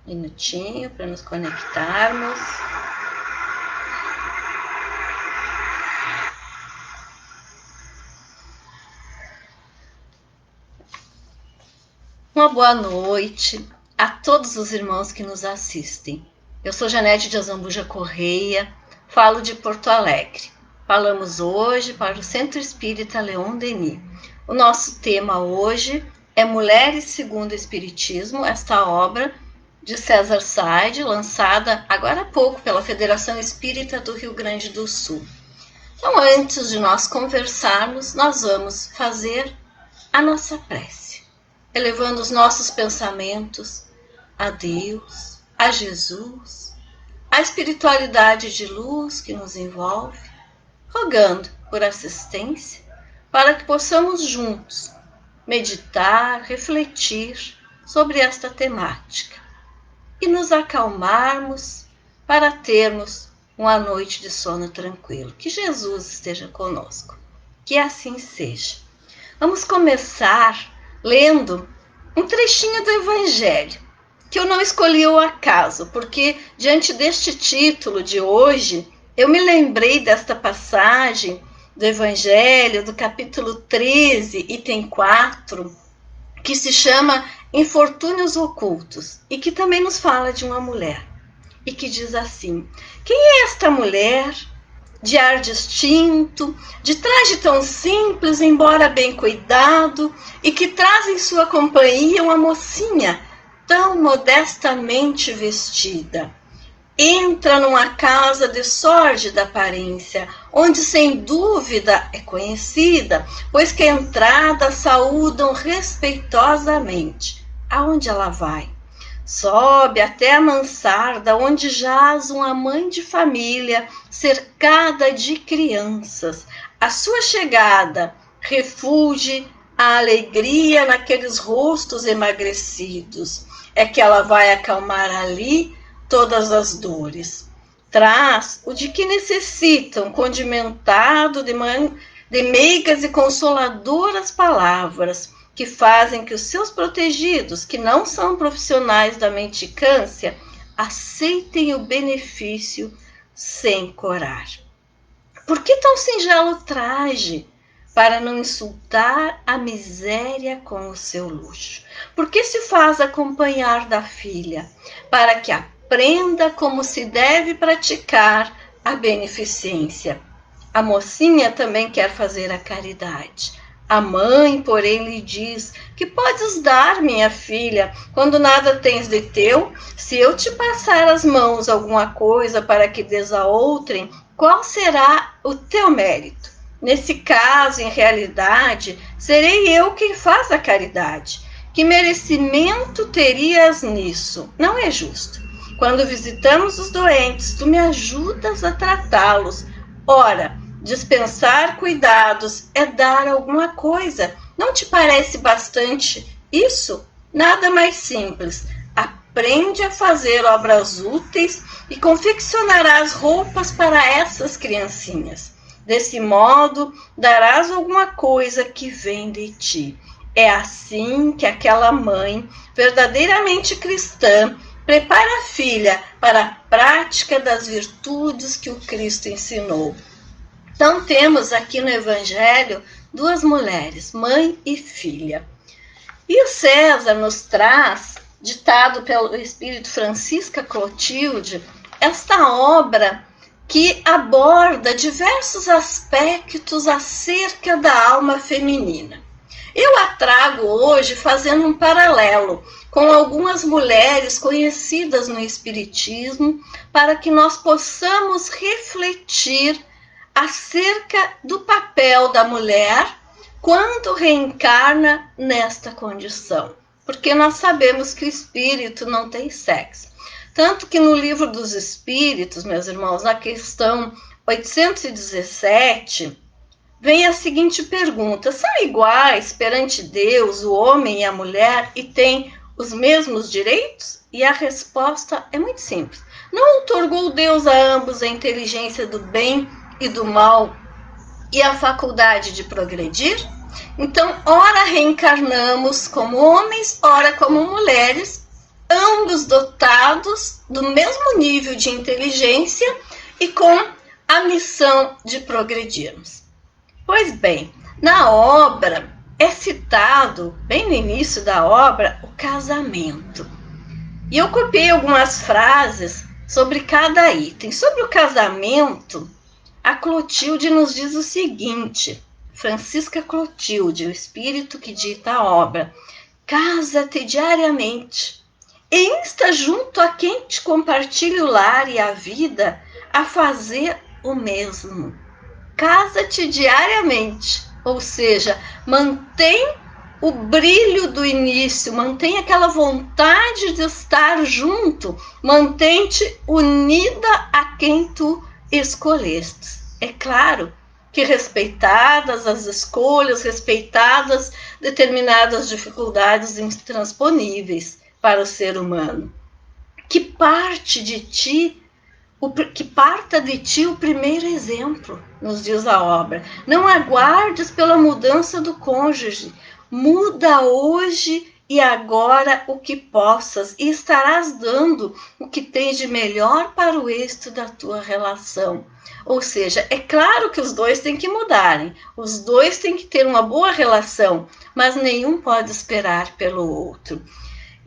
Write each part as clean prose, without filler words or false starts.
Minutinho para nos conectarmos. Uma boa noite a todos os irmãos que nos assistem. Eu sou Janete de Azambuja Correia, falo de Porto Alegre. Falamos hoje para o Centro Espírita Leon Denis. O nosso tema hoje é Mulheres segundo o Espiritismo, esta obra de César Saide, lançada agora há pouco pela Federação Espírita do Rio Grande do Sul. Então, antes de nós conversarmos, nós vamos fazer a nossa prece, elevando os nossos pensamentos a Deus, a Jesus, a espiritualidade de luz que nos envolve, rogando por assistência para que possamos juntos meditar, refletir sobre esta temática e nos acalmarmos para termos uma noite de sono tranquilo. Que Jesus esteja conosco, que assim seja. Vamos começar lendo um trechinho do Evangelho, que eu não escolhi ao acaso, porque diante deste título de hoje, eu me lembrei desta passagem do Evangelho, do capítulo 13, item 4, que se chama Infortúnios Ocultos, e que também nos fala de uma mulher, e que diz assim: quem é esta mulher, de ar distinto, de traje tão simples, embora bem cuidado, e que traz em sua companhia uma mocinha tão modestamente vestida? Entra numa casa de sórdida aparência, onde sem dúvida é conhecida, pois que a entrada saúdam respeitosamente. Aonde ela vai? Sobe até a mansarda, onde jaz uma mãe de família, cercada de crianças. A sua chegada refugie a alegria naqueles rostos emagrecidos. É que ela vai acalmar ali todas as dores. Traz o de que necessitam, condimentado de meigas e consoladoras palavras, que fazem que os seus protegidos, que não são profissionais da mendicância, aceitem o benefício sem corar. Por que tão singelo traje? Para não insultar a miséria com o seu luxo. Por que se faz acompanhar da filha? Para que aprenda como se deve praticar a beneficência. A mocinha também quer fazer a caridade. A mãe, porém, lhe diz: que podes dar, minha filha, quando nada tens de teu? Se eu te passar as mãos alguma coisa para que des a outrem, qual será o teu mérito? Nesse caso, em realidade, serei eu quem faz a caridade. Que merecimento terias nisso? Não é justo. Quando visitamos os doentes, tu me ajudas a tratá-los. Ora, dispensar cuidados é dar alguma coisa. Não te parece bastante isso? Nada mais simples. Aprende a fazer obras úteis e confeccionarás roupas para essas criancinhas. Desse modo, darás alguma coisa que vem de ti. É assim que aquela mãe, verdadeiramente cristã, prepara a filha para a prática das virtudes que o Cristo ensinou. Então, temos aqui no Evangelho duas mulheres, mãe e filha. E o César nos traz, ditado pelo Espírito Francisca Clotilde, esta obra que aborda diversos aspectos acerca da alma feminina. Eu a trago hoje fazendo um paralelo com algumas mulheres conhecidas no Espiritismo, para que nós possamos refletir acerca do papel da mulher quando reencarna nesta condição. Porque nós sabemos que o espírito não tem sexo. Tanto que no Livro dos Espíritos, meus irmãos, na questão 817, vem a seguinte pergunta: são iguais perante Deus o homem e a mulher e têm os mesmos direitos? E a resposta é muito simples. Não outorgou Deus a ambos a inteligência do bem e do mal e a faculdade de progredir? Então, ora reencarnamos como homens, ora como mulheres, ambos dotados dotados do mesmo nível de inteligência e com a missão de progredirmos. Pois bem, na obra é citado, bem no início da obra, o casamento. E eu copiei algumas frases sobre cada item. Sobre o casamento, a Clotilde nos diz o seguinte, Francisca Clotilde, o espírito que dita a obra: casa-te diariamente e insta junto a quem te compartilha o lar e a vida a fazer o mesmo. Casa-te diariamente, ou seja, mantém o brilho do início, mantém aquela vontade de estar junto, mantém-te unida a quem tu escolhestes. É claro que respeitadas as escolhas, respeitadas determinadas dificuldades intransponíveis para o ser humano. Que parta de ti o primeiro exemplo, nos diz a obra. Não aguardes pela mudança do cônjuge. Muda hoje e agora o que possas e estarás dando o que tens de melhor para o êxito da tua relação. Ou seja, é claro que os dois têm que mudarem, os dois têm que ter uma boa relação, mas nenhum pode esperar pelo outro.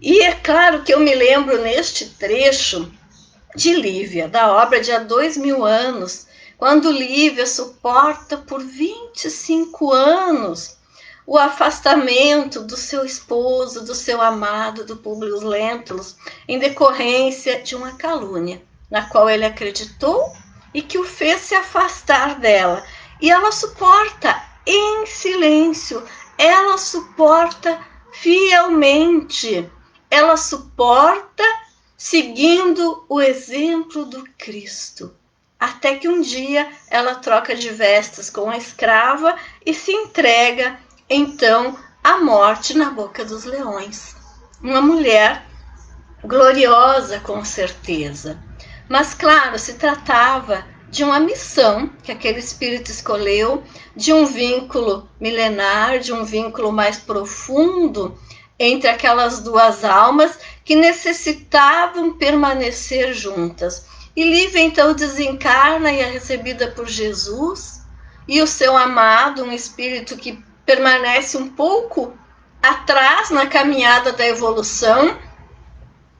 E é claro que eu me lembro neste trecho de Lívia, da obra de Há 2000 anos, quando Lívia suporta por 25 anos o afastamento do seu esposo, do seu amado, do Públio Lentulus, em decorrência de uma calúnia, na qual ele acreditou e que o fez se afastar dela. E ela suporta em silêncio, ela suporta fielmente, ela suporta seguindo o exemplo do Cristo. Até que um dia ela troca de vestes com a escrava e se entrega, então, à morte na boca dos leões. Uma mulher gloriosa, com certeza. Mas, claro, se tratava de uma missão que aquele espírito escolheu, de um vínculo milenar, de um vínculo mais profundo entre aquelas duas almas que necessitavam permanecer juntas. E Lívia, então, desencarna e é recebida por Jesus, e o seu amado, um espírito que permanece um pouco atrás na caminhada da evolução,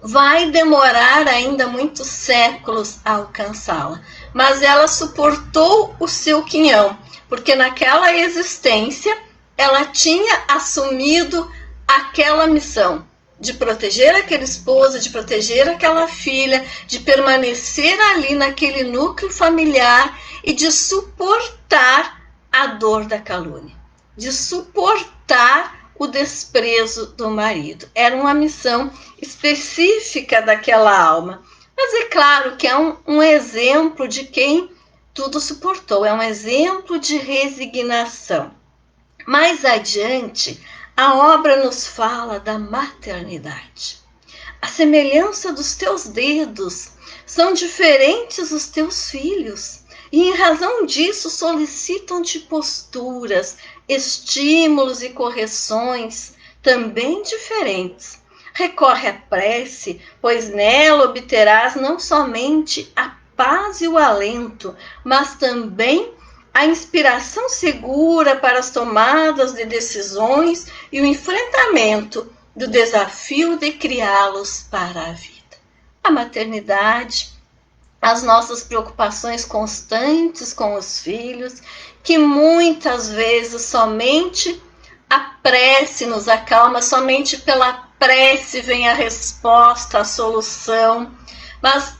vai demorar ainda muitos séculos a alcançá-la. Mas ela suportou o seu quinhão, porque naquela existência ela tinha assumido aquela missão de proteger aquele esposo, de proteger aquela filha, de permanecer ali naquele núcleo familiar e de suportar a dor da calúnia, de suportar o desprezo do marido. Era uma missão específica daquela alma. Mas é claro que é um exemplo de quem tudo suportou, é um exemplo de resignação. Mais adiante, a obra nos fala da maternidade. A semelhança dos teus dedos, são diferentes os teus filhos, e em razão disso solicitam-te posturas, estímulos e correções também diferentes. Recorre à prece, pois nela obterás não somente a paz e o alento, mas também a inspiração segura para as tomadas de decisões e o enfrentamento do desafio de criá-los para a vida. A maternidade, as nossas preocupações constantes com os filhos, que muitas vezes somente a prece nos acalma, somente pela prece vem a resposta, a solução, mas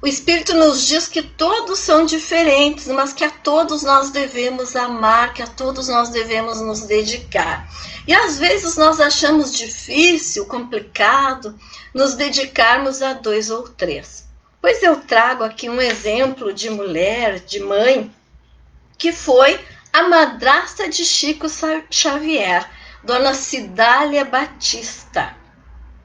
o Espírito nos diz que todos são diferentes, mas que a todos nós devemos amar, que a todos nós devemos nos dedicar. E às vezes nós achamos difícil, complicado, nos dedicarmos a 2 ou 3. Pois eu trago aqui um exemplo de mulher, de mãe, que foi a madrasta de Chico Xavier, Dona Cidália Batista.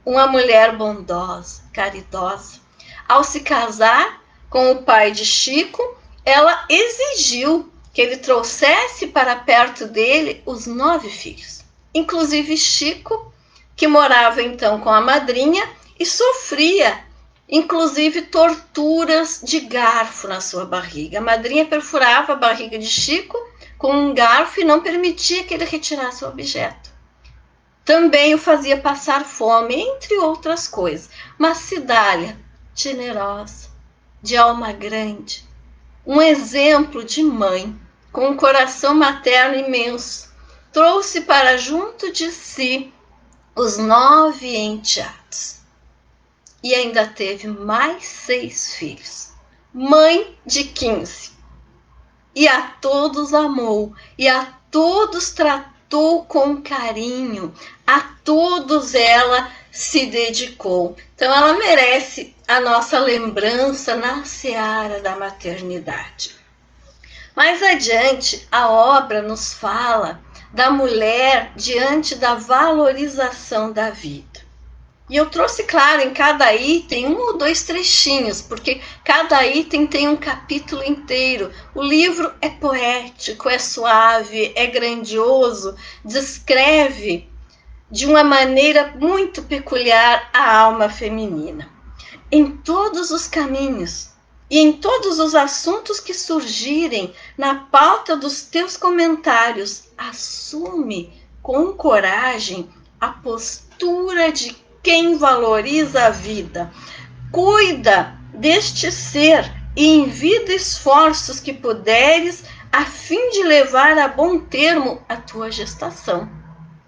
Uma mulher bondosa, caridosa. Ao se casar com o pai de Chico, ela exigiu que ele trouxesse para perto dele os 9 filhos. Inclusive Chico, que morava então com a madrinha e sofria inclusive torturas de garfo na sua barriga. A madrinha perfurava a barriga de Chico com um garfo e não permitia que ele retirasse o objeto. Também o fazia passar fome, entre outras coisas. Mas Cidália, generosa, de alma grande, um exemplo de mãe, com um coração materno imenso, trouxe para junto de si os 9 enteados. E ainda teve mais 6 filhos. Mãe de 15. E a todos amou, e a todos tratou com carinho, a todos ela se dedicou. Então ela merece a nossa lembrança na seara da maternidade. Mais adiante, a obra nos fala da mulher diante da valorização da vida. E eu trouxe, claro, em cada item 1 ou 2 trechinhos, porque cada item tem um capítulo inteiro. O livro é poético, é suave, é grandioso, descreve de uma maneira muito peculiar a alma feminina. Em todos os caminhos e em todos os assuntos que surgirem na pauta dos teus comentários, assume com coragem a postura de quem valoriza a vida. Cuida deste ser e envida esforços que puderes a fim de levar a bom termo a tua gestação.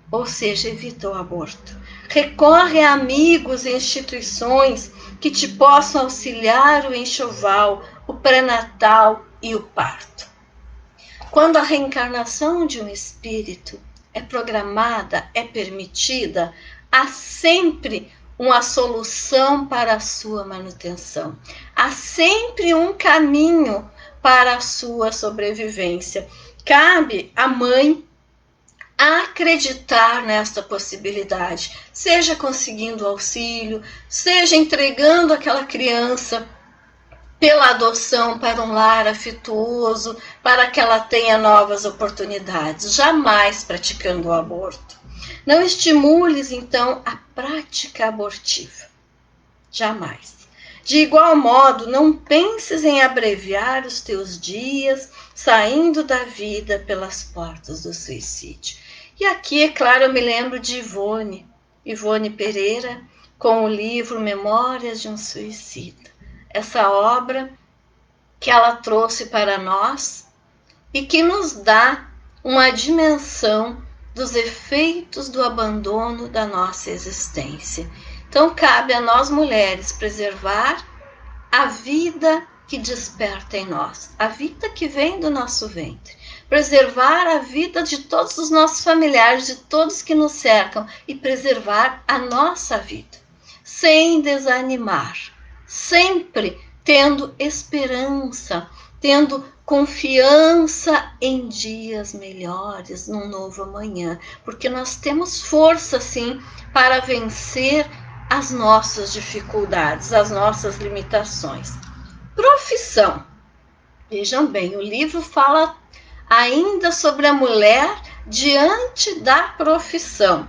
Ou seja, evita o aborto. Recorre a amigos e instituições que te possam auxiliar o enxoval, o pré-natal e o parto. Quando a reencarnação de um espírito é programada, é permitida, há sempre uma solução para a sua manutenção. Há sempre um caminho para a sua sobrevivência. Cabe à mãe acreditar nesta possibilidade, seja conseguindo auxílio, seja entregando aquela criança pela adoção para um lar afetuoso, para que ela tenha novas oportunidades, jamais praticando o aborto. Não estimules, então, a prática abortiva. Jamais. De igual modo, não penses em abreviar os teus dias saindo da vida pelas portas do suicídio. E aqui, é claro, eu me lembro de Ivone Pereira, com o livro Memórias de um Suicida. Essa obra que ela trouxe para nós e que nos dá uma dimensão dos efeitos do abandono da nossa existência. Então, cabe a nós mulheres preservar a vida que desperta em nós, a vida que vem do nosso ventre, preservar a vida de todos os nossos familiares, de todos que nos cercam e preservar a nossa vida, sem desanimar, sempre tendo esperança, tendo confiança em dias melhores, num novo amanhã, porque nós temos força, sim, para vencer as nossas dificuldades, as nossas limitações. Profissão. Vejam bem, o livro fala ainda sobre a mulher diante da profissão.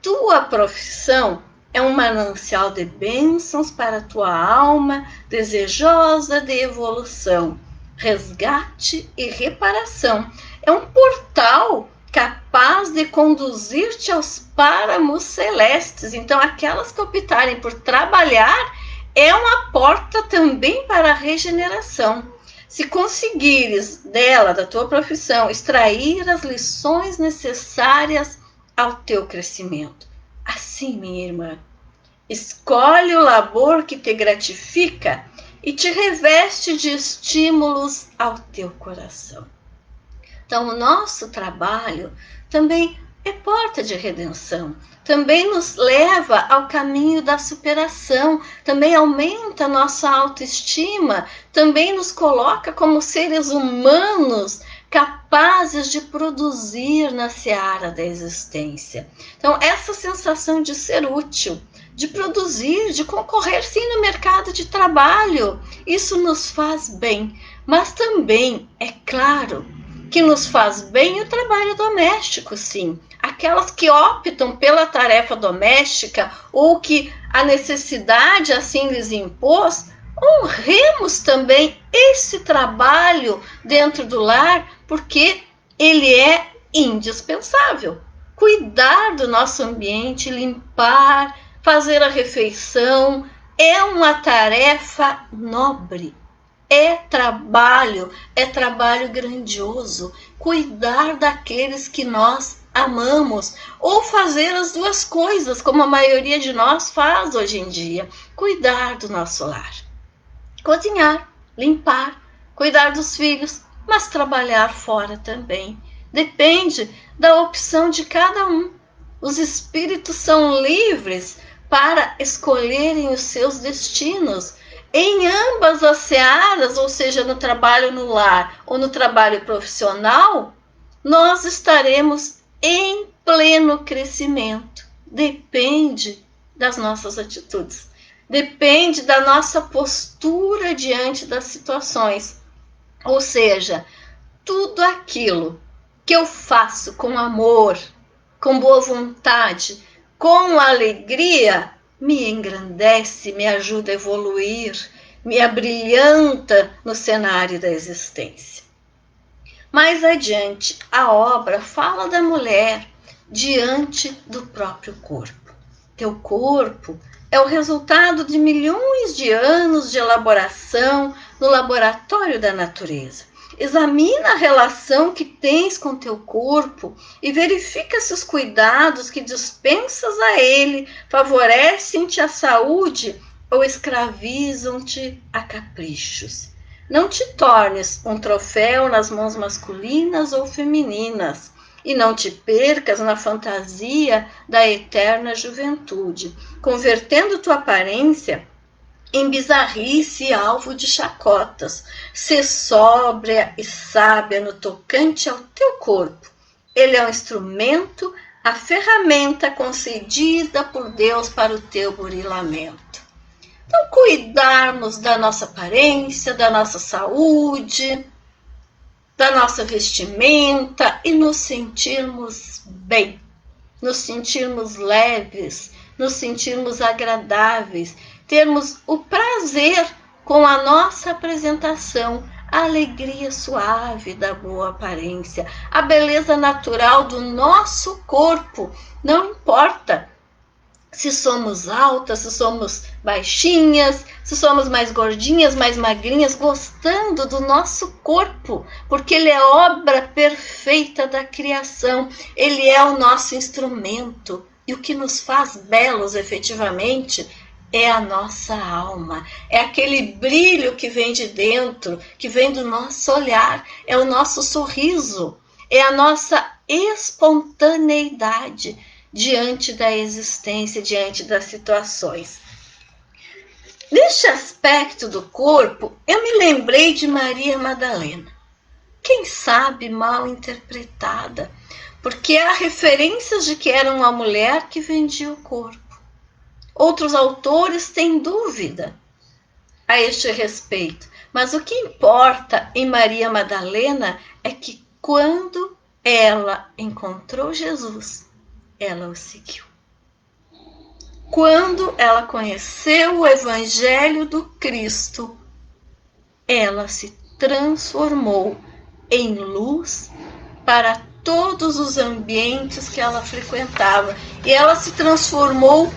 Tua profissão é um manancial de bênçãos para a tua alma, desejosa de evolução, resgate e reparação. É um portal capaz de conduzir-te aos páramos celestes. Então, aquelas que optarem por trabalhar, é uma porta também para a regeneração. Se conseguires dela, da tua profissão, extrair as lições necessárias ao teu crescimento. Assim, minha irmã, escolhe o labor que te gratifica e te reveste de estímulos ao teu coração. Então, o nosso trabalho também é porta de redenção, também nos leva ao caminho da superação, também aumenta a nossa autoestima, também nos coloca como seres humanos capazes de produzir na seara da existência. Então, essa sensação de ser útil, de produzir, de concorrer sim no mercado de trabalho, isso nos faz bem, mas também, é claro, que nos faz bem o trabalho doméstico, sim. aquelas que optam pela tarefa doméstica ou que a necessidade assim lhes impôs, honremos também esse trabalho dentro do lar, porque ele é indispensável. Cuidar do nosso ambiente, limpar, fazer a refeição, é uma tarefa nobre. É trabalho grandioso. Cuidar daqueles que nós amamos, ou fazer as duas coisas, como a maioria de nós faz hoje em dia. Cuidar do nosso lar. Cozinhar, limpar, cuidar dos filhos, mas trabalhar fora também. Depende da opção de cada um. Os espíritos são livres para escolherem os seus destinos em ambas as searas, ou seja, no trabalho no lar ou no trabalho profissional. Nós estaremos em pleno crescimento. Depende das nossas atitudes. Depende da nossa postura diante das situações. Ou seja, tudo aquilo que eu faço com amor, com boa vontade, com alegria, me engrandece, me ajuda a evoluir, me abrilhanta no cenário da existência. Mais adiante, a obra fala da mulher diante do próprio corpo. Teu corpo é o resultado de milhões de anos de elaboração no laboratório da natureza. Examina a relação que tens com teu corpo e verifica se os cuidados que dispensas a ele favorecem-te a saúde ou escravizam-te a caprichos. Não te tornes um troféu nas mãos masculinas ou femininas, e não te percas na fantasia da eterna juventude, convertendo tua aparência em bizarrice e alvo de chacotas. Sê sóbria e sábia no tocante ao teu corpo. Ele é um instrumento, a ferramenta concedida por Deus para o teu burilamento. Então, cuidarmos da nossa aparência, da nossa saúde, da nossa vestimenta e nos sentirmos bem, nos sentirmos leves, nos sentirmos agradáveis, termos o prazer com a nossa apresentação, a alegria suave da boa aparência, a beleza natural do nosso corpo. Não importa se somos altas, se somos baixinhas, se somos mais gordinhas, mais magrinhas, gostando do nosso corpo, porque ele é obra perfeita da criação, ele é o nosso instrumento, e o que nos faz belos efetivamente é a nossa alma, é aquele brilho que vem de dentro, que vem do nosso olhar, é o nosso sorriso, é a nossa espontaneidade diante da existência, diante das situações. Neste aspecto do corpo, eu me lembrei de Maria Madalena. Quem sabe mal interpretada, porque há referências de que era uma mulher que vendia o corpo. Outros autores têm dúvida a este respeito, mas o que importa em Maria Madalena é que quando ela encontrou Jesus, ela o seguiu. Quando ela conheceu o Evangelho do Cristo, ela se transformou em luz para todos os ambientes que ela frequentava. E ela se transformou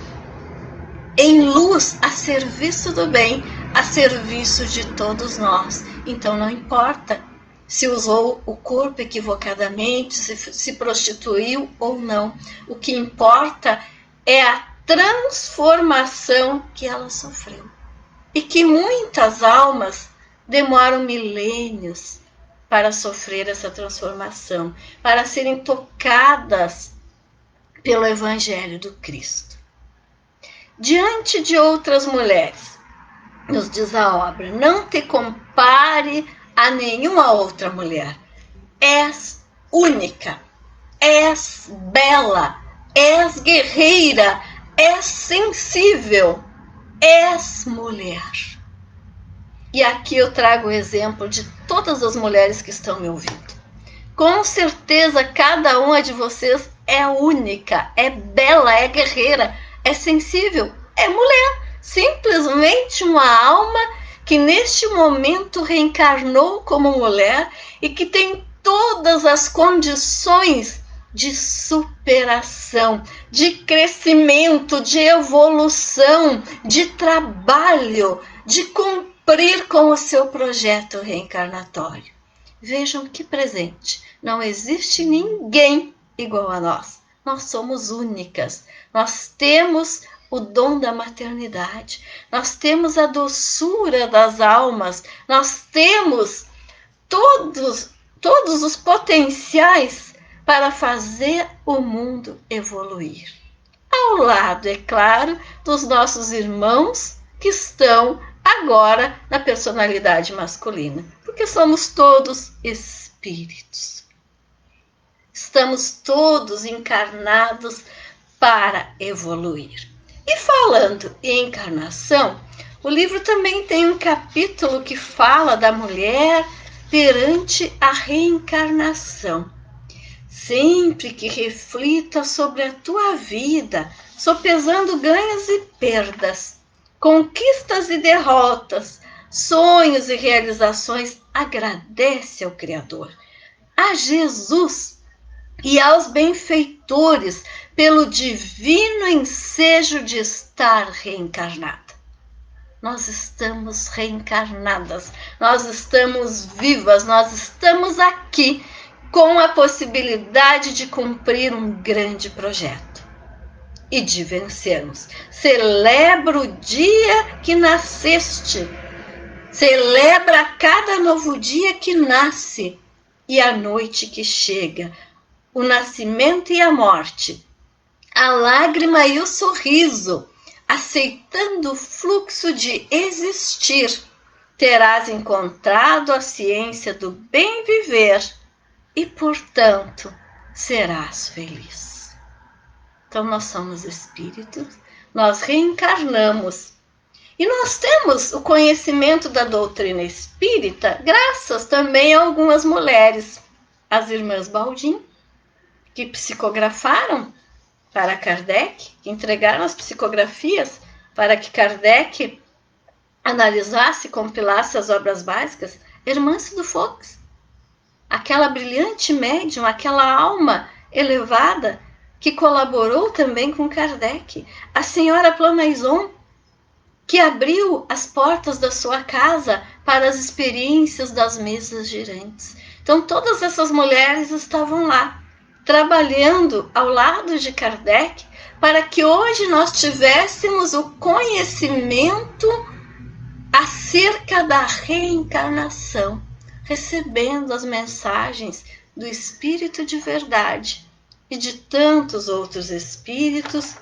em luz a serviço do bem, a serviço de todos nós. Então não importa se usou o corpo equivocadamente, se prostituiu ou não. O que importa é a transformação que ela sofreu. E que muitas almas demoram milênios para sofrer essa transformação, para serem tocadas pelo Evangelho do Cristo. Diante de outras mulheres, nos diz a obra, não te compare a nenhuma outra mulher. És única, és bela, és guerreira, és sensível, és mulher. E aqui eu trago o exemplo de todas as mulheres que estão me ouvindo. Com certeza cada uma de vocês é única, é bela, é guerreira, é sensível, é mulher. Simplesmente uma alma que neste momento reencarnou como mulher e que tem todas as condições de superação, de crescimento, de evolução, de trabalho, de cumprir com o seu projeto reencarnatório. Vejam que presente. Não existe ninguém igual a nós. Nós somos únicas. Nós temos o dom da maternidade. Nós temos a doçura das almas. Nós temos todos os potenciais para fazer o mundo evoluir. Ao lado, é claro, dos nossos irmãos que estão agora na personalidade masculina, porque somos todos espíritos. Estamos todos encarnados para evoluir. E falando em encarnação, o livro também tem um capítulo que fala da mulher perante a reencarnação. Sempre que reflita sobre a tua vida, sopesando ganhos e perdas, conquistas e derrotas, sonhos e realizações, agradece ao Criador, a Jesus e aos benfeitores pelo divino ensejo de estar reencarnada. Nós estamos reencarnadas, nós estamos vivas, nós estamos aqui com a possibilidade de cumprir um grande projeto e de vencermos. Celebra o dia que nasceste, celebra cada novo dia que nasce e a noite que chega, o nascimento e a morte, a lágrima e o sorriso, aceitando o fluxo de existir, terás encontrado a ciência do bem viver e, portanto, serás feliz. Então, nós somos espíritos, nós reencarnamos e nós temos o conhecimento da doutrina espírita graças também a algumas mulheres, as irmãs Baldin, que psicografaram para Kardec, que entregaram as psicografias para que Kardec analisasse e compilasse as obras básicas, Irmã do Fox, aquela brilhante médium, aquela alma elevada que colaborou também com Kardec, a senhora Plamaison, que abriu as portas da sua casa para as experiências das mesas girantes. Então, todas essas mulheres estavam lá, trabalhando ao lado de Kardec, para que hoje nós tivéssemos o conhecimento acerca da reencarnação, recebendo as mensagens do Espírito de verdade e de tantos outros espíritos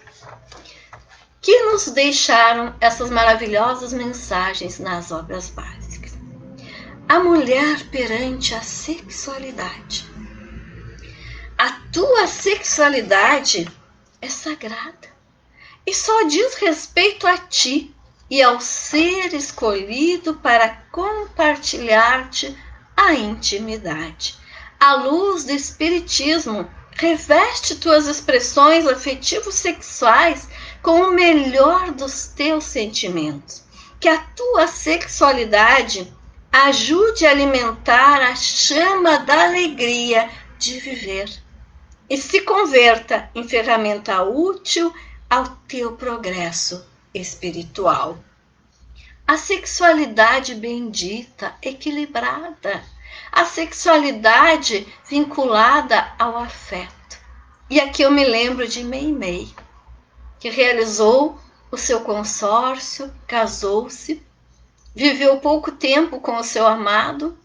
que nos deixaram essas maravilhosas mensagens nas obras básicas. A mulher perante a sexualidade. A tua sexualidade é sagrada e só diz respeito a ti e ao ser escolhido para compartilhar-te a intimidade. A luz do Espiritismo reveste tuas expressões afetivos sexuais com o melhor dos teus sentimentos. Que a tua sexualidade ajude a alimentar a chama da alegria de viver e se converta em ferramenta útil ao teu progresso espiritual. A sexualidade bendita, equilibrada, a sexualidade vinculada ao afeto. E aqui eu me lembro de Meimei, que realizou o seu consórcio, casou-se, viveu pouco tempo com o seu amado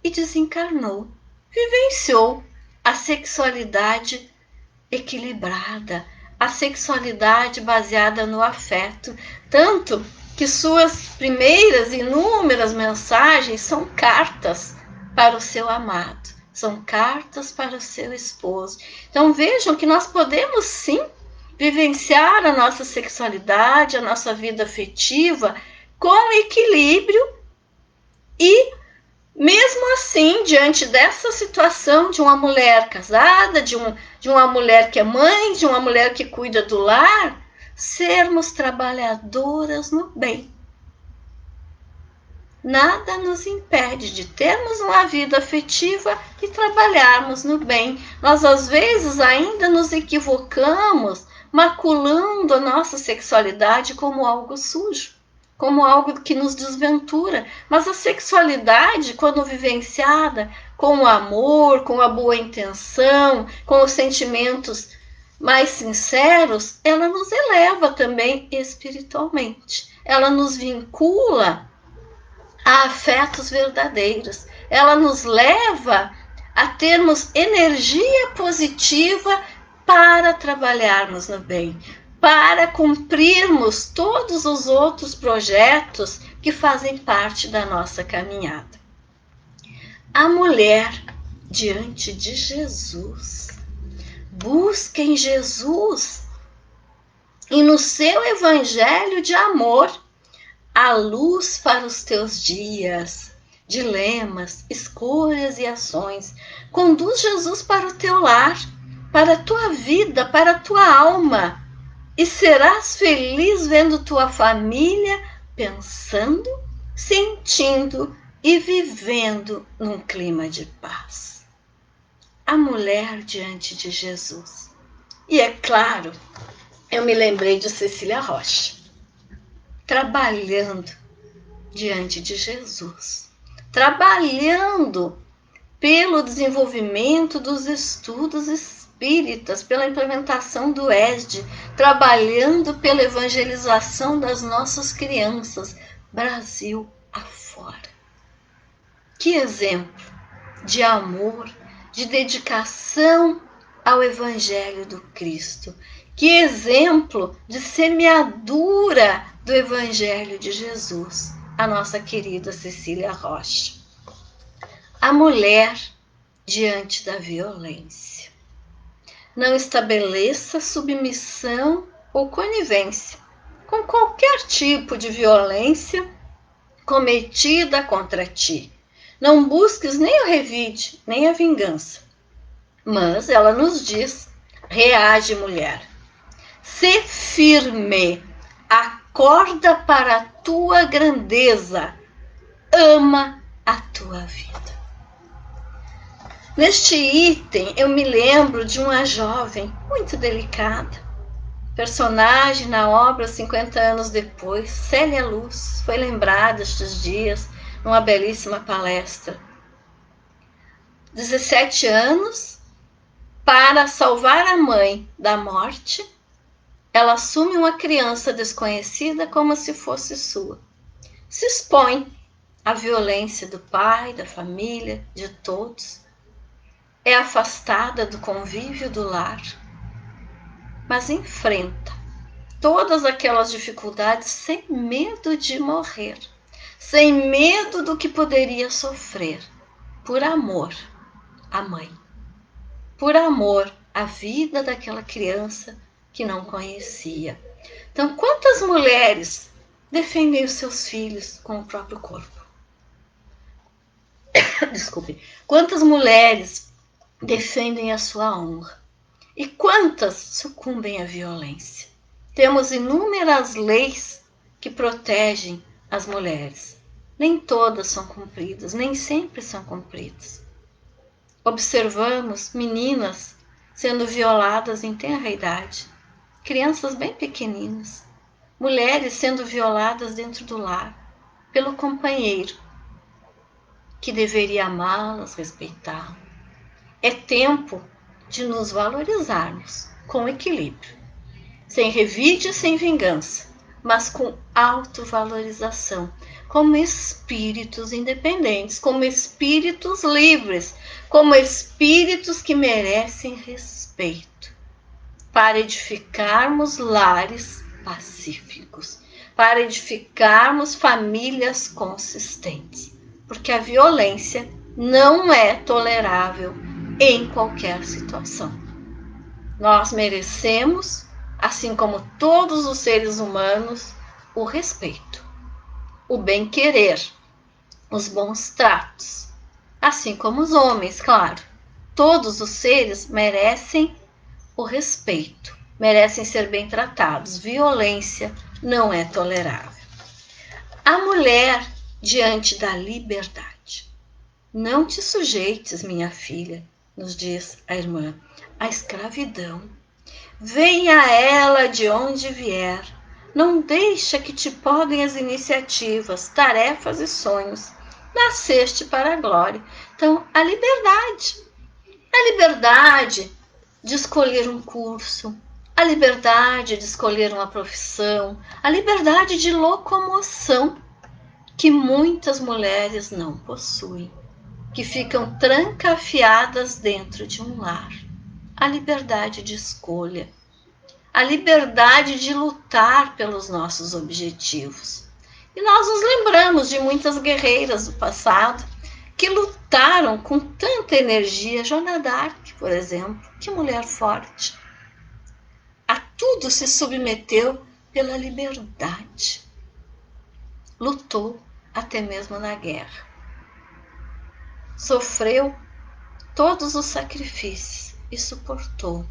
e desencarnou. Vivenciou a sexualidade equilibrada, a sexualidade baseada no afeto, tanto que suas primeiras inúmeras mensagens são cartas para o seu amado, são cartas para o seu esposo. Então vejam que nós podemos sim vivenciar a nossa sexualidade, a nossa vida afetiva com equilíbrio e Mesmo assim, diante dessa situação de uma mulher casada, de uma mulher que é mãe, de uma mulher que cuida do lar, sermos trabalhadoras no bem. Nada nos impede de termos uma vida afetiva e trabalharmos no bem. Nós, às vezes, ainda nos equivocamos, maculando a nossa sexualidade como algo sujo, como algo que nos desventura. Mas a sexualidade, quando vivenciada com o amor, com a boa intenção, com os sentimentos mais sinceros, ela nos eleva também espiritualmente. Ela nos vincula a afetos verdadeiros. Ela nos leva a termos energia positiva para trabalharmos no bem, para cumprirmos todos os outros projetos que fazem parte da nossa caminhada. A mulher diante de Jesus. Busca em Jesus e no seu evangelho de amor a luz para os teus dias, dilemas, escolhas e ações. Conduz Jesus para o teu lar, para a tua vida, para a tua alma. E serás feliz vendo tua família pensando, sentindo e vivendo num clima de paz. A mulher diante de Jesus. E é claro, eu me lembrei de Cecília Rocha, trabalhando diante de Jesus, trabalhando pelo desenvolvimento dos estudos espíritas, pela implementação do ESD, trabalhando pela evangelização das nossas crianças, Brasil afora. Que exemplo de amor, de dedicação ao Evangelho do Cristo. Que exemplo de semeadura do Evangelho de Jesus, a nossa querida Cecília Rocha. A mulher diante da violência. Não estabeleça submissão ou conivência com qualquer tipo de violência cometida contra ti. Não busques nem o revide, nem a vingança. Mas ela nos diz, reage, mulher. Sê firme, acorda para a tua grandeza, ama a tua vida. Neste item, eu me lembro de uma jovem muito delicada, personagem na obra 50 anos depois, Célia Luz, foi lembrada estes dias numa belíssima palestra. 17 anos, para salvar a mãe da morte, ela assume uma criança desconhecida como se fosse sua. Se expõe à violência do pai, da família, de todos. É afastada do convívio do lar, mas enfrenta todas aquelas dificuldades sem medo de morrer, sem medo do que poderia sofrer, por amor à mãe, por amor à vida daquela criança que não conhecia. Então, quantas mulheres defendem os seus filhos com o próprio corpo? Desculpe. Quantas mulheres defendem a sua honra? E quantas sucumbem à violência? Temos inúmeras leis que protegem as mulheres. Nem todas são cumpridas, nem sempre são cumpridas. Observamos meninas sendo violadas em tenra idade, crianças bem pequeninas, mulheres sendo violadas dentro do lar pelo companheiro, que deveria amá-las, respeitá-las. É tempo de nos valorizarmos com equilíbrio, sem revide, sem vingança, mas com autovalorização, como espíritos independentes, como espíritos livres, como espíritos que merecem respeito, para edificarmos lares pacíficos, para edificarmos famílias consistentes, porque a violência não é tolerável em qualquer situação. Nós merecemos, assim como todos os seres humanos, o respeito, o bem-querer, os bons tratos, Assim como os homens, claro. Todos os seres merecem o respeito, merecem ser bem tratados. Violência não é tolerável. A mulher diante da liberdade. Não te sujeites, minha filha, nos diz a irmã, à escravidão. Venha ela de onde vier. Não deixa que te podem as iniciativas, tarefas e sonhos. Nasceste para a glória. Então, a liberdade. A liberdade de escolher um curso, a liberdade de escolher uma profissão, a liberdade de locomoção que muitas mulheres não possuem, que ficam trancafiadas dentro de um lar. A liberdade de escolha, a liberdade de lutar pelos nossos objetivos. E nós nos lembramos de muitas guerreiras do passado que lutaram com tanta energia. Joana d'Arc, por exemplo, que mulher forte. A tudo se submeteu pela liberdade. Lutou até mesmo na guerra. Sofreu todos os sacrifícios e suportou.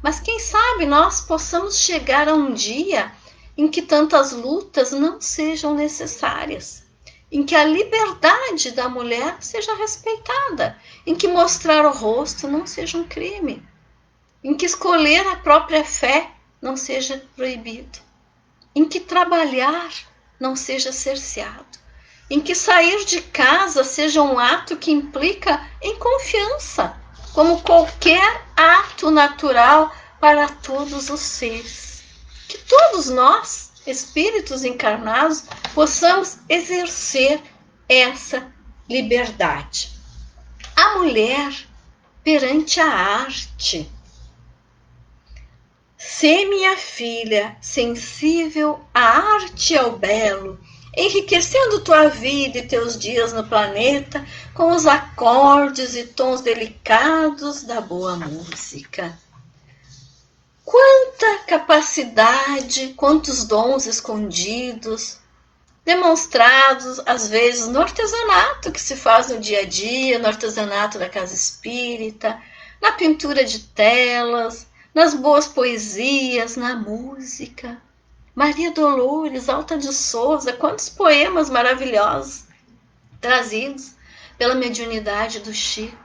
Mas quem sabe nós possamos chegar a um dia em que tantas lutas não sejam necessárias, em que a liberdade da mulher seja respeitada, em que mostrar o rosto não seja um crime, em que escolher a própria fé não seja proibido, em que trabalhar não seja cerceado, em que sair de casa seja um ato que implica em confiança, como qualquer ato natural para todos os seres. Que todos nós, espíritos encarnados, possamos exercer essa liberdade. A mulher perante a arte. Sê, minha filha, sensível à arte e ao belo, enriquecendo tua vida e teus dias no planeta com os acordes e tons delicados da boa música. Quanta capacidade, quantos dons escondidos, demonstrados às vezes no artesanato que se faz no dia a dia, no artesanato da casa espírita, na pintura de telas, nas boas poesias, na música. Maria Dolores, Alta de Souza, quantos poemas maravilhosos trazidos pela mediunidade do Chico.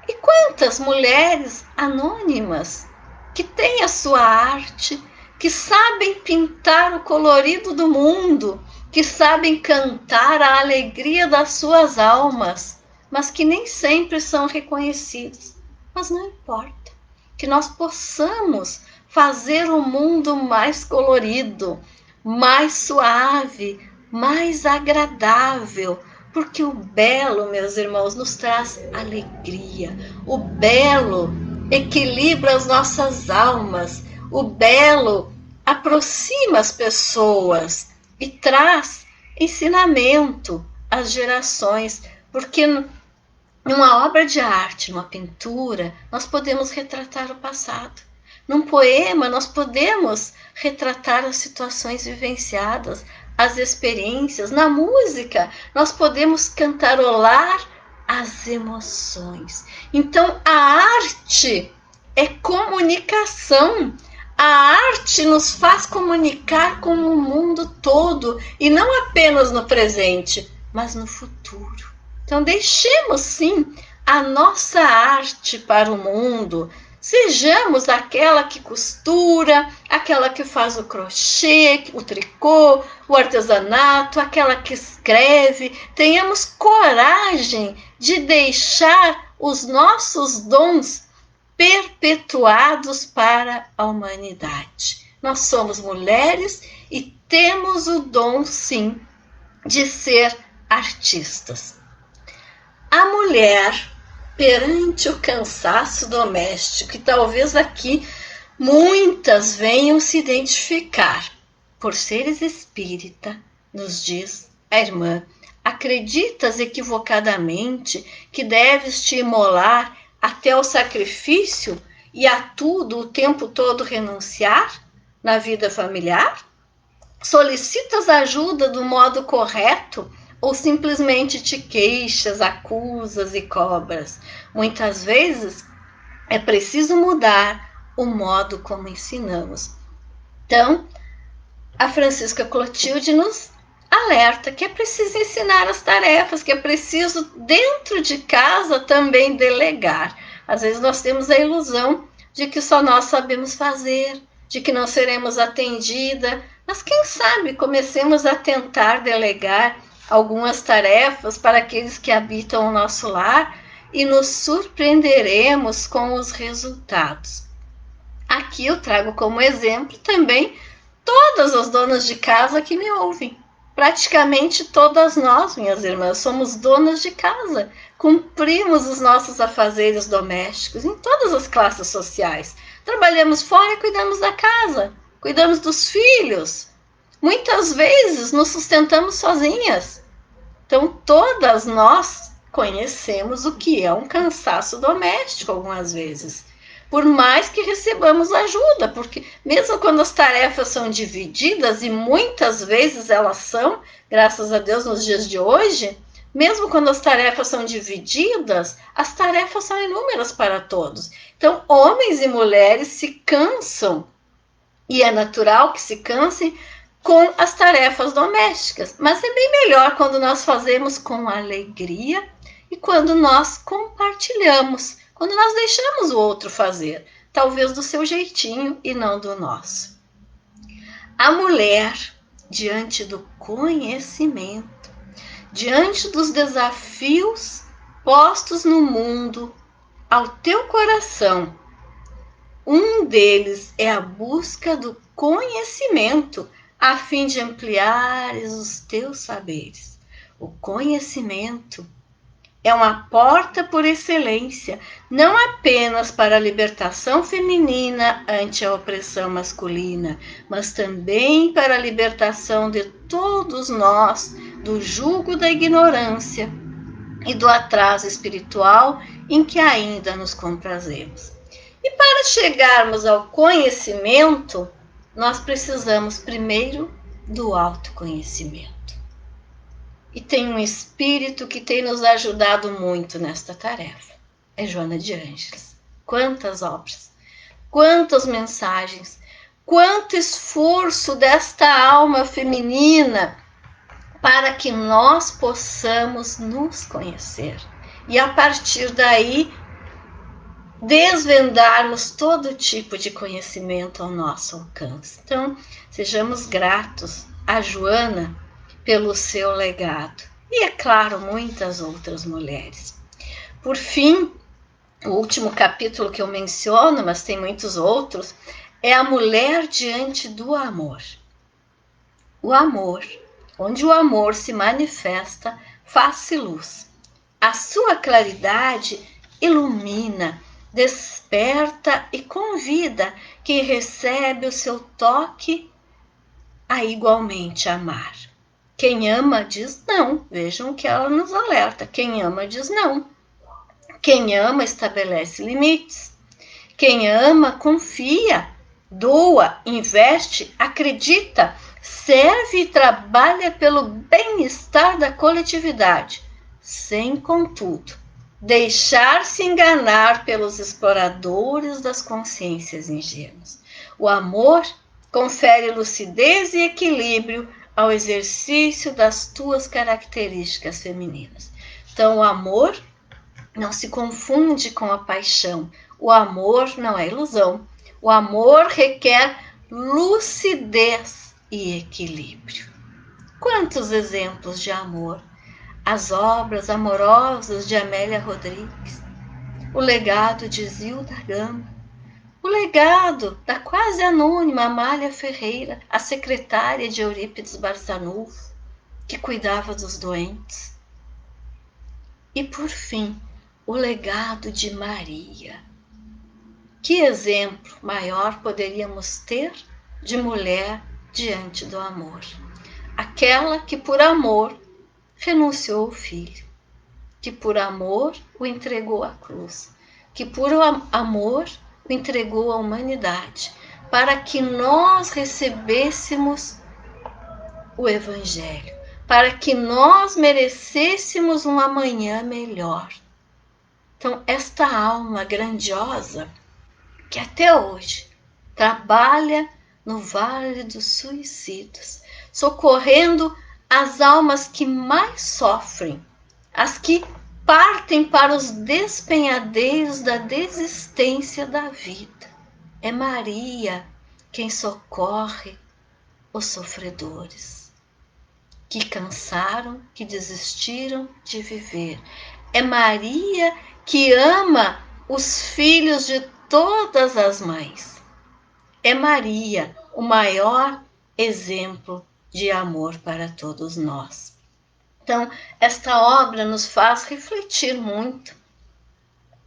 E quantas mulheres anônimas que têm a sua arte, que sabem pintar o colorido do mundo, que sabem cantar a alegria das suas almas, mas que nem sempre são reconhecidas. Mas não importa, que nós possamos fazer o mundo mais colorido, mais suave, mais agradável, porque o belo, meus irmãos, nos traz alegria. O belo equilibra as nossas almas. O belo aproxima as pessoas e traz ensinamento às gerações, porque numa obra de arte, numa pintura, nós podemos retratar o passado. Num poema, nós podemos retratar as situações vivenciadas, as experiências. Na música, nós podemos cantarolar as emoções. Então, a arte é comunicação. A arte nos faz comunicar com o mundo todo, e não apenas no presente, mas no futuro. Então, deixemos sim a nossa arte para o mundo. Sejamos aquela que costura, aquela que faz o crochê, o tricô, o artesanato, aquela que escreve. Tenhamos coragem de deixar os nossos dons perpetuados para a humanidade. Nós somos mulheres e temos o dom, sim, de ser artistas. A mulher perante o cansaço doméstico, e talvez aqui muitas venham se identificar. Por seres espírita, nos diz a irmã, acreditas equivocadamente que deves te imolar até o sacrifício e a tudo o tempo todo renunciar na vida familiar? Solicitas ajuda do modo correto ou simplesmente te queixas, acusas e cobras. Muitas vezes é preciso mudar o modo como ensinamos. Então, a Francisca Clotilde nos alerta que é preciso ensinar as tarefas, que é preciso, dentro de casa, também delegar. Às vezes nós temos a ilusão de que só nós sabemos fazer, de que não seremos atendida, mas quem sabe comecemos a tentar delegar algumas tarefas para aqueles que habitam o nosso lar e nos surpreenderemos com os resultados. Aqui eu trago como exemplo também todas as donas de casa que me ouvem. Praticamente todas nós, minhas irmãs, somos donas de casa. Cumprimos os nossos afazeres domésticos em todas as classes sociais. Trabalhamos fora e cuidamos da casa, cuidamos dos filhos. Muitas vezes nos sustentamos sozinhas. Então, todas nós conhecemos o que é um cansaço doméstico algumas vezes. Por mais que recebamos ajuda, porque mesmo quando as tarefas são divididas, e muitas vezes elas são, graças a Deus nos dias de hoje, mesmo quando as tarefas são divididas, as tarefas são inúmeras para todos. Então, homens e mulheres se cansam, e é natural que se cansem com as tarefas domésticas, mas é bem melhor quando nós fazemos com alegria e quando nós compartilhamos, quando nós deixamos o outro fazer, talvez do seu jeitinho e não do nosso. A mulher, diante do conhecimento, diante dos desafios postos no mundo, ao teu coração, um deles é a busca do conhecimento, a fim de ampliares os teus saberes. O conhecimento é uma porta por excelência, não apenas para a libertação feminina ante a opressão masculina, mas também para a libertação de todos nós do jugo da ignorância e do atraso espiritual em que ainda nos comprazemos. E para chegarmos ao conhecimento, nós precisamos primeiro do autoconhecimento. E tem um espírito que tem nos ajudado muito nesta tarefa. É Joana de Ângeles. Quantas obras, quantas mensagens, quanto esforço desta alma feminina para que nós possamos nos conhecer. E a partir daí, desvendarmos todo tipo de conhecimento ao nosso alcance. Então, sejamos gratos a Joana pelo seu legado. E, é claro, muitas outras mulheres. Por fim, o último capítulo que eu menciono, mas tem muitos outros, é a mulher diante do amor. O amor, onde o amor se manifesta, faz-se luz. A sua claridade ilumina, desperta e convida quem recebe o seu toque a igualmente amar. Quem ama diz não. Vejam que ela nos alerta. Quem ama diz não. Quem ama estabelece limites. Quem ama confia, doa, investe, acredita, serve e trabalha pelo bem-estar da coletividade, sem, contudo, deixar-se enganar pelos exploradores das consciências ingênuas. O amor confere lucidez e equilíbrio ao exercício das tuas características femininas. Então, o amor não se confunde com a paixão. O amor não é ilusão. O amor requer lucidez e equilíbrio. Quantos exemplos de amor! As obras amorosas de Amélia Rodrigues, o legado de Zilda Gama, o legado da quase anônima Amália Ferreira, a secretária de Eurípides Barçanufo, que cuidava dos doentes. E, por fim, o legado de Maria. Que exemplo maior poderíamos ter de mulher diante do amor? Aquela que, por amor, renunciou ao filho, que por amor o entregou à cruz, que por amor o entregou à humanidade, para que nós recebêssemos o Evangelho, para que nós merecêssemos um amanhã melhor. Então, esta alma grandiosa, que até hoje trabalha no Vale dos Suicidas, socorrendo as almas que mais sofrem, as que partem para os despenhadeiros da desistência da vida. É Maria quem socorre os sofredores, que cansaram, que desistiram de viver. É Maria que ama os filhos de todas as mães. É Maria o maior exemplo de amor para todos nós. Então, esta obra nos faz refletir muito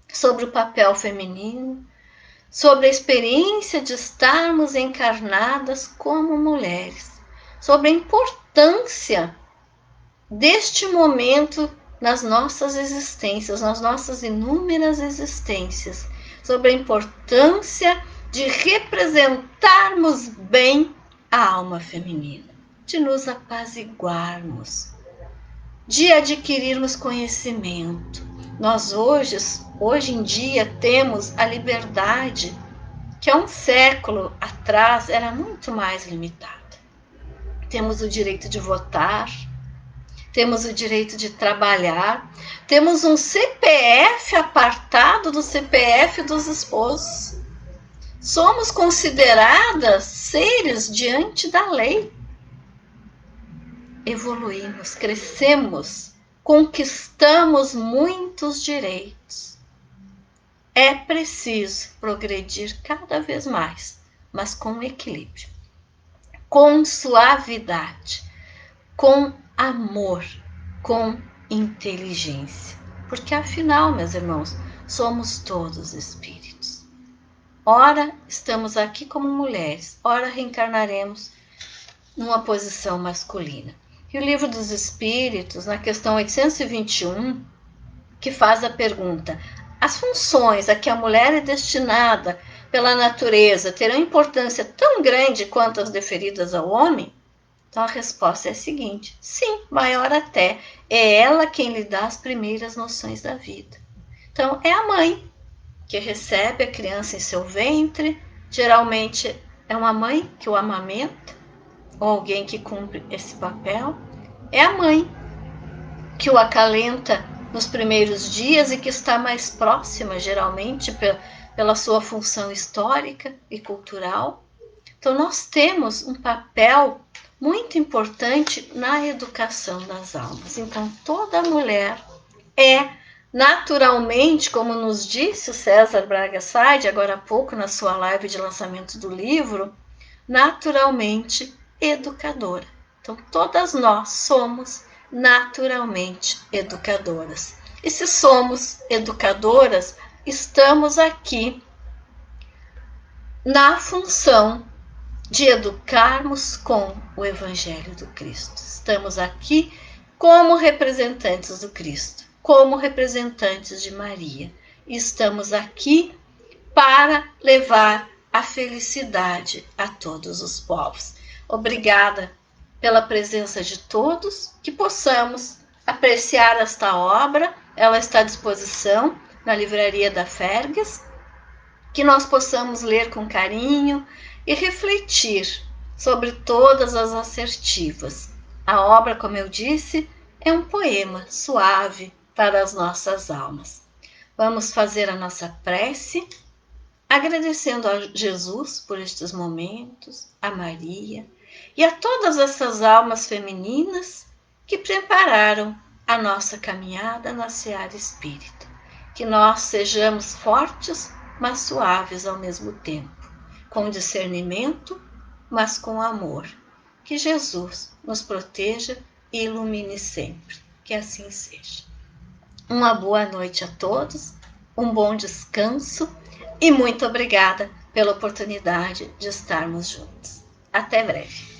sobre o papel feminino, sobre a experiência de estarmos encarnadas como mulheres, sobre a importância deste momento nas nossas existências, nas nossas inúmeras existências, sobre a importância de representarmos bem a alma feminina, de nos apaziguarmos, de adquirirmos conhecimento. Nós hoje em dia temos a liberdade que há um século atrás era muito mais limitada. Temos o direito de votar, temos o direito de trabalhar, temos um CPF apartado do CPF dos esposos. Somos consideradas seres diante da lei. Evoluímos, crescemos, conquistamos muitos direitos. É preciso progredir cada vez mais, mas com equilíbrio, com suavidade, com amor, com inteligência. Porque afinal, meus irmãos, somos todos espíritos. Ora estamos aqui como mulheres, ora reencarnaremos numa posição masculina. E o Livro dos Espíritos, na questão 821, que faz a pergunta: as funções a que a mulher é destinada pela natureza terão importância tão grande quanto as deferidas ao homem? Então a resposta é a seguinte: sim, maior até. É ela quem lhe dá as primeiras noções da vida. Então é a mãe que recebe a criança em seu ventre, geralmente é uma mãe que o amamenta, ou alguém que cumpre esse papel. É a mãe que o acalenta nos primeiros dias e que está mais próxima, geralmente, pela sua função histórica e cultural. Então, nós temos um papel muito importante na educação das almas. Então, toda mulher é naturalmente, como nos disse o César Braga Said, agora há pouco, na sua live de lançamento do livro, naturalmente educadora. Então, todas nós somos naturalmente educadoras. E se somos educadoras, estamos aqui na função de educarmos com o Evangelho do Cristo. Estamos aqui como representantes do Cristo, como representantes de Maria. E estamos aqui para levar a felicidade a todos os povos. Obrigada pela presença de todos, que possamos apreciar esta obra. Ela está à disposição na livraria da Fergus, que nós possamos ler com carinho e refletir sobre todas as assertivas. A obra, como eu disse, é um poema suave para as nossas almas. Vamos fazer a nossa prece, agradecendo a Jesus por estes momentos, a Maria e a todas essas almas femininas que prepararam a nossa caminhada na seara espírita. Que nós sejamos fortes, mas suaves ao mesmo tempo, com discernimento, mas com amor. Que Jesus nos proteja e ilumine sempre. Que assim seja. Uma boa noite a todos, um bom descanso e muito obrigada pela oportunidade de estarmos juntos. Até breve.